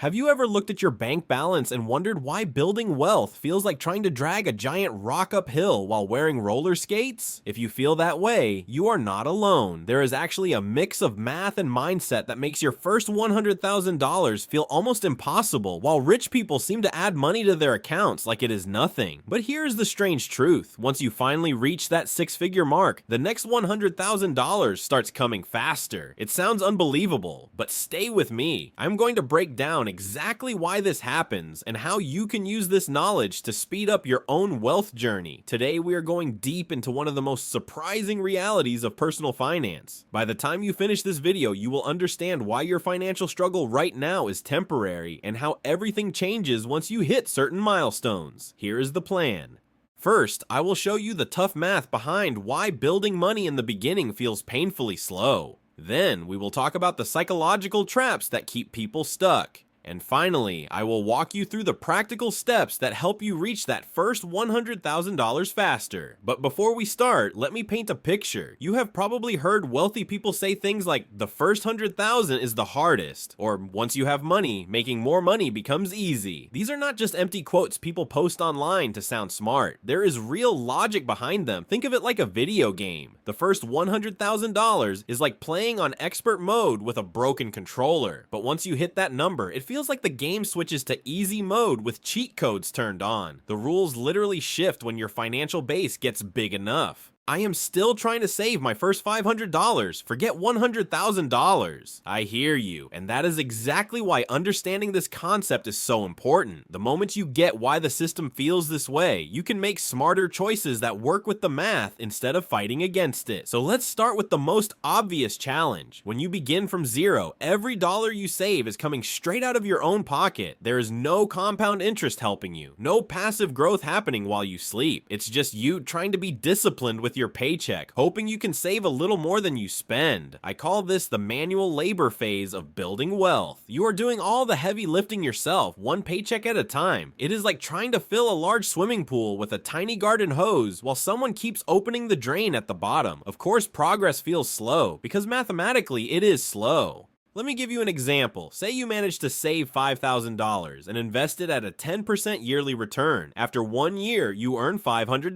Have you ever looked at your bank balance and wondered why building wealth feels like trying to drag a giant rock uphill while wearing roller skates? If you feel that way, you are not alone. There is actually a mix of math and mindset that makes your first $100,000 feel almost impossible, while rich people seem to add money to their accounts like it is nothing. But here's the strange truth. Once you finally reach that six-figure mark, the next $100,000 starts coming faster. It sounds unbelievable, but stay with me. I'm going to break down exactly why this happens and how you can use this knowledge to speed up your own wealth journey. Today we are going deep into one of the most surprising realities of personal finance. By the time you finish this video, you will understand why your financial struggle right now is temporary and how everything changes once you hit certain milestones. Here is the plan. First, I will show you the tough math behind why building money in the beginning feels painfully slow. Then, we will talk about the psychological traps that keep people stuck. And finally, I will walk you through the practical steps that help you reach that first $100,000 faster. But before we start, let me paint a picture. You have probably heard wealthy people say things like, the first 100,000 is the hardest, or once you have money, making more money becomes easy. These are not just empty quotes people post online to sound smart. There is real logic behind them. Think of it like a video game. The first $100,000 is like playing on expert mode with a broken controller. But once you hit that number, it feels like the game switches to easy mode with cheat codes turned on. The rules literally shift when your financial base gets big enough. I am still trying to save my first $500. Forget $100,000. I hear you, and that is exactly why understanding this concept is so important. The moment you get why the system feels this way, you can make smarter choices that work with the math instead of fighting against it. So let's start with the most obvious challenge. When you begin from zero, every dollar you save is coming straight out of your own pocket. There is no compound interest helping you, no passive growth happening while you sleep. It's just you trying to be disciplined with your paycheck, hoping you can save a little more than you spend. I call this the manual labor phase of building wealth. You are doing all the heavy lifting yourself, one paycheck at a time. It is like trying to fill a large swimming pool with a tiny garden hose while someone keeps opening the drain at the bottom. Of course, progress feels slow, because mathematically it is slow. Let me give you an example. Say you managed to save $5,000 and invest it at a 10% yearly return. After 1 year, you earn $500.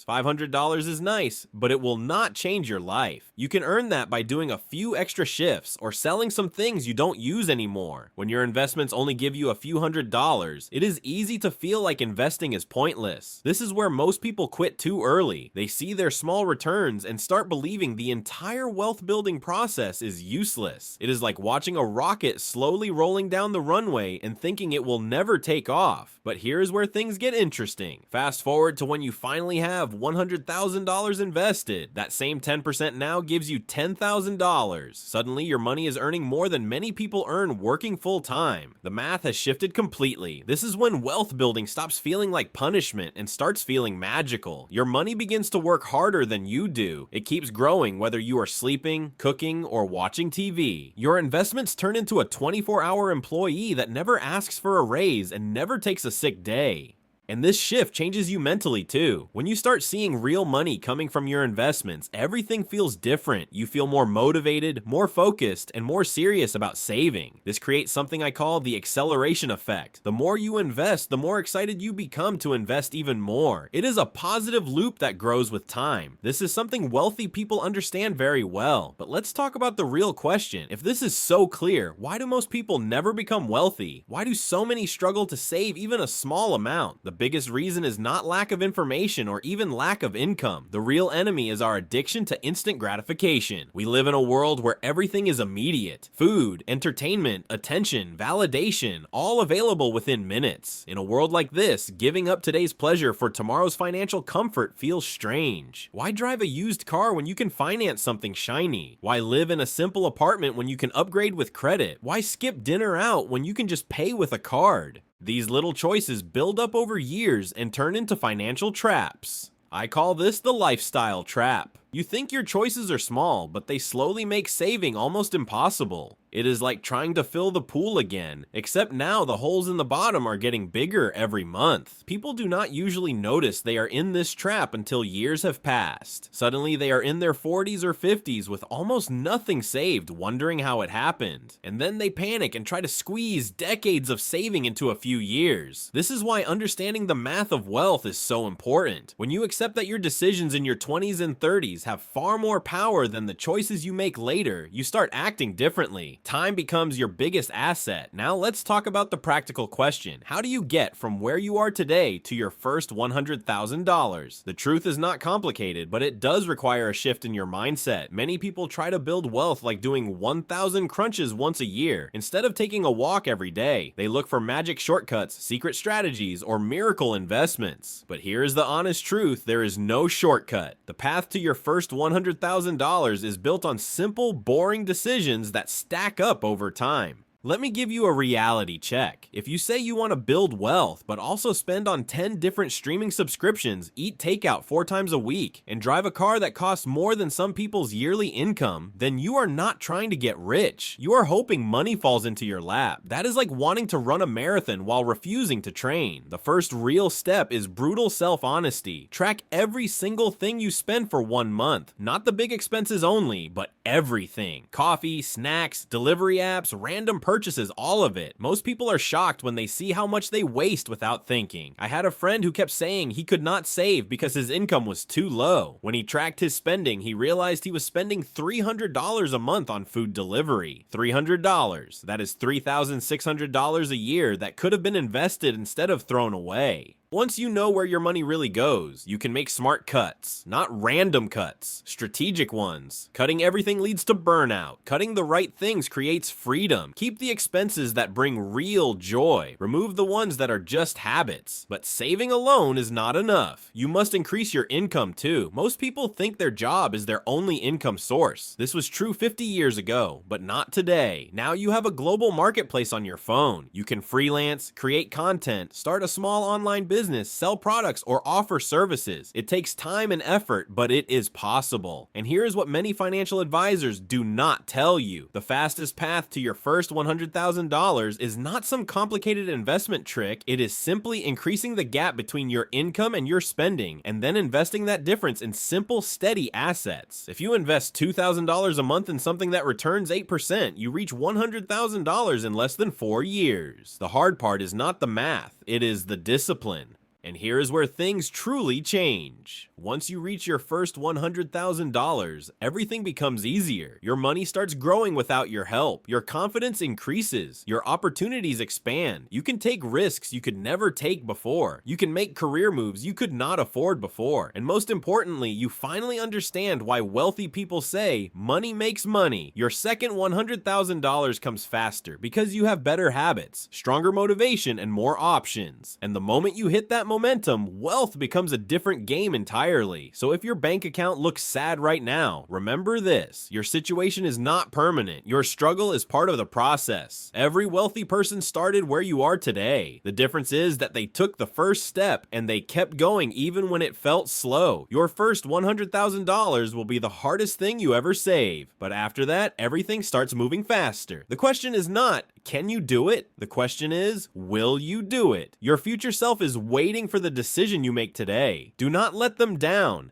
$500 is nice, but it will not change your life. You can earn that by doing a few extra shifts or selling some things you don't use anymore. When your investments only give you a few $100s, it is easy to feel like investing is pointless. This is where most people quit too early. They see their small returns and start believing the entire wealth building process is useless. It is like watching a rocket slowly rolling down the runway and thinking it will never take off. But here's where things get interesting. Fast forward to when you finally have $100,000 invested. That same 10% now gives you $10,000. Suddenly, your money is earning more than many people earn working full time. The math has shifted completely. This is when wealth building stops feeling like punishment and starts feeling magical. Your money begins to work harder than you do. It keeps growing whether you are sleeping, cooking, or watching TV. Your investments turn into a 24-hour employee that never asks for a raise and never takes a sick day. And this shift changes you mentally too. When you start seeing real money coming from your investments, everything feels different. You feel more motivated, more focused, and more serious about saving. This creates something I call the acceleration effect. The more you invest, the more excited you become to invest even more. It is a positive loop that grows with time. This is something wealthy people understand very well. But let's talk about the real question. If this is so clear, why do most people never become wealthy? Why do so many struggle to save even a small amount? The biggest reason is not lack of information or even lack of income. The real enemy is our addiction to instant gratification. We live in a world where everything is immediate. Food, entertainment, attention, validation, all available within minutes. In a world like this, giving up today's pleasure for tomorrow's financial comfort feels strange. Why drive a used car when you can finance something shiny? Why live in a simple apartment when you can upgrade with credit? Why skip dinner out when you can just pay with a card? These little choices build up over years and turn into financial traps. I call this the lifestyle trap. You think your choices are small, but they slowly make saving almost impossible. It is like trying to fill the pool again, except now the holes in the bottom are getting bigger every month. People do not usually notice they are in this trap until years have passed. Suddenly they are in their 40s or 50s with almost nothing saved, wondering how it happened. And then they panic and try to squeeze decades of saving into a few years. This is why understanding the math of wealth is so important. When you accept that your decisions in your 20s and 30s have far more power than the choices you make later, you start acting differently. Time becomes your biggest asset. Now let's talk about the practical question. How do you get from where you are today to your first $100,000? The truth is not complicated, but it does require a shift in your mindset. Many people try to build wealth like doing 1,000 crunches once a year. Instead of taking a walk every day, they look for magic shortcuts, secret strategies, or miracle investments. But here's the honest truth, there is no shortcut. The path to your first $100,000 is built on simple, boring decisions that stack up over time. Let me give you a reality check. If you say you want to build wealth, but also spend on 10 different streaming subscriptions, eat takeout 4 times a week, and drive a car that costs more than some people's yearly income, then you are not trying to get rich. You are hoping money falls into your lap. That is like wanting to run a marathon while refusing to train. The first real step is brutal self-honesty. Track every single thing you spend for 1 month. Not the big expenses only, but everything. Coffee, snacks, delivery apps, random purchases, all of it. Most people are shocked when they see how much they waste without thinking. I had a friend who kept saying he could not save because his income was too low. When he tracked his spending, he realized he was spending $300 a month on food delivery. $300. That is $3,600 a year that could have been invested instead of thrown away. Once you know where your money really goes, you can make smart cuts, not random cuts, strategic ones. Cutting everything leads to burnout. Cutting the right things creates freedom. Keep the expenses that bring real joy. Remove the ones that are just habits. But saving alone is not enough. You must increase your income too. Most people think their job is their only income source. This was true 50 years ago, but not today. Now you have a global marketplace on your phone. You can freelance, create content, start a small online business, sell products, or offer services. It takes time and effort, but it is possible. And here is what many financial advisors do not tell you. The fastest path to your first $100,000 is not some complicated investment trick. It is simply increasing the gap between your income and your spending, and then investing that difference in simple, steady assets. If you invest $2,000 a month in something that returns 8%, you reach $100,000 in less than 4 years. The hard part is not the math, it is the discipline. And here is where things truly change. Once you reach your first $100,000, everything becomes easier. Your money starts growing without your help. Your confidence increases. Your opportunities expand. You can take risks you could never take before. You can make career moves you could not afford before. And most importantly, you finally understand why wealthy people say money makes money. Your second $100,000 comes faster because you have better habits, stronger motivation, and more options. And the moment you hit that momentum, wealth becomes a different game entirely. So if your bank account looks sad right now, remember this: your situation is not permanent. Your struggle is part of the process. Every wealthy person started where you are today. The difference is that they took the first step and they kept going even when it felt slow. Your first $100,000 will be the hardest thing you ever save, but after that, everything starts moving faster. The question is not, can you do it? The question is, will you do it? Your future self is waiting for the decision you make today. Do not let them down.